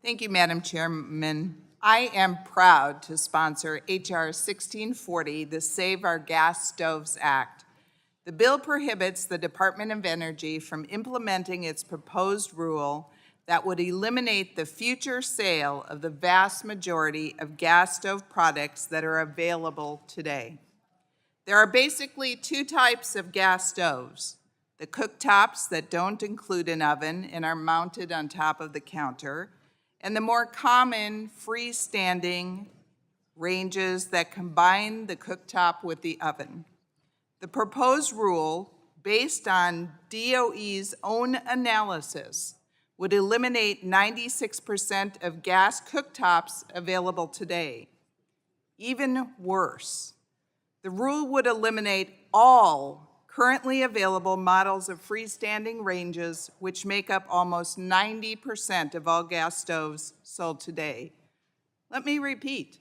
Thank you, Madam Chairman. I am proud to sponsor H.R. 1640, the Save Our Gas Stoves Act. The bill prohibits the Department of Energy from implementing its proposed rule that would eliminate the future sale of the vast majority of gas stove products that are available today. There are basically two types of gas stoves: the cooktops that don't include an oven and are mounted on top of the counter, and the more common freestanding ranges that combine the cooktop with the oven. The proposed rule, based on DOE's own analysis, would eliminate 96% of gas cooktops available today. Even worse, the rule would eliminate all currently available models of freestanding ranges, which make up almost 90% of all gas stoves sold today. Let me repeat.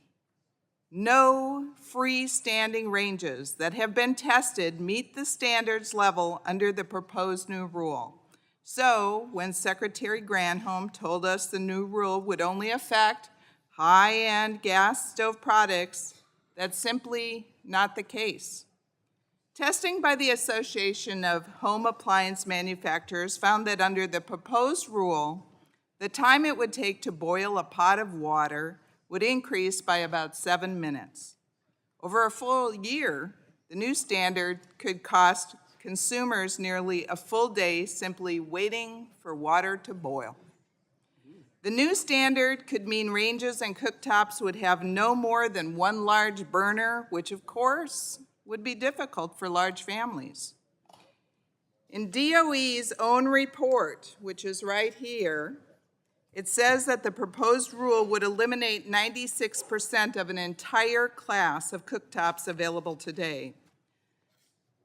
No freestanding ranges that have been tested meet the standards level under the proposed new rule. So, when Secretary Granholm told us the new rule would only affect high-end gas stove products, that's simply not the case. Testing by the Association of Home Appliance Manufacturers found that under the proposed rule, the time it would take to boil a pot of water would increase by about 7 minutes. Over a full year, the new standard could cost consumers nearly a full day simply waiting for water to boil. The new standard could mean ranges and cooktops would have no more than one large burner, which of course would be difficult for large families. In DOE's own report, which is right here, it says that the proposed rule would eliminate 96% of an entire class of cooktops available today.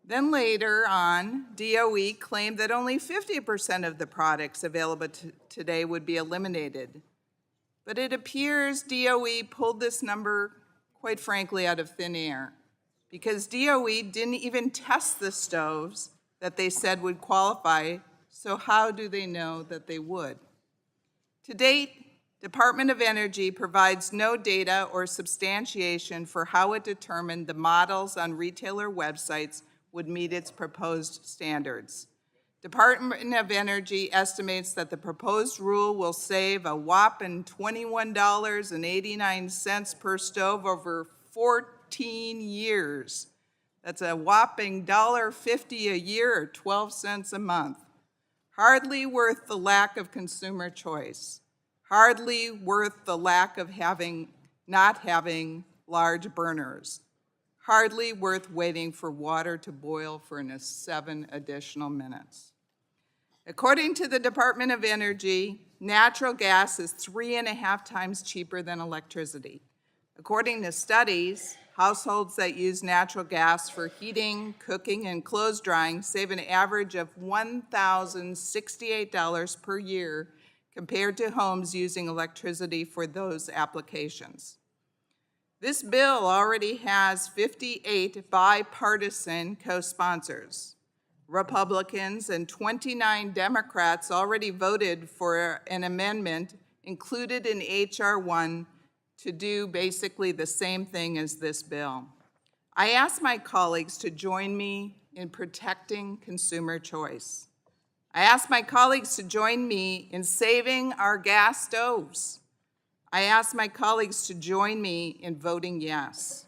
Then later on, DOE claimed that only 50% of the products available today would be eliminated. But it appears DOE pulled this number, quite frankly, out of thin air, because DOE didn't even test the stoves that they said would qualify, so how do they know that they would? To date, Department of Energy provides no data or substantiation for how it determined the models on retailer websites would meet its proposed standards. Department of Energy estimates that the proposed rule will save a whopping $21.89 per stove over 14 years. That's a whopping $1.50 a year or 12 cents a month. Hardly worth the lack of consumer choice. Hardly worth the lack of not having large burners. Hardly worth waiting for water to boil for 7 additional minutes. According to the Department of Energy, natural gas is 3.5 times cheaper than electricity. According to studies, households that use natural gas for heating, cooking, and clothes drying save an average of $1,068 per year compared to homes using electricity for those applications. This bill already has 58 bipartisan co-sponsors. Republicans and 29 Democrats already voted for an amendment included in H.R. 1 to do basically the same thing as this bill. I ask my colleagues to join me in protecting consumer choice. I ask my colleagues to join me in saving our gas stoves. I ask my colleagues to join me in voting yes.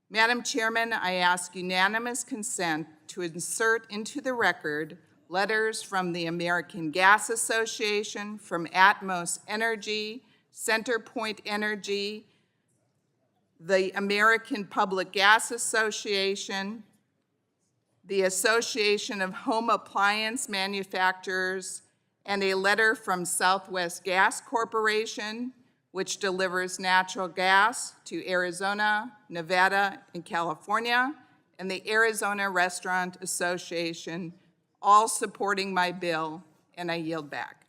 Madam Chairman, I ask unanimous consent to insert into the record letters from the American Gas Association, from Atmos Energy, CenterPoint Energy, the American Public Gas Association, the Association of Home Appliance Manufacturers, and a letter from Southwest Gas Corporation, which delivers natural gas to Arizona, Nevada, and California, and the Arizona Restaurant Association, all supporting my bill, and I yield back.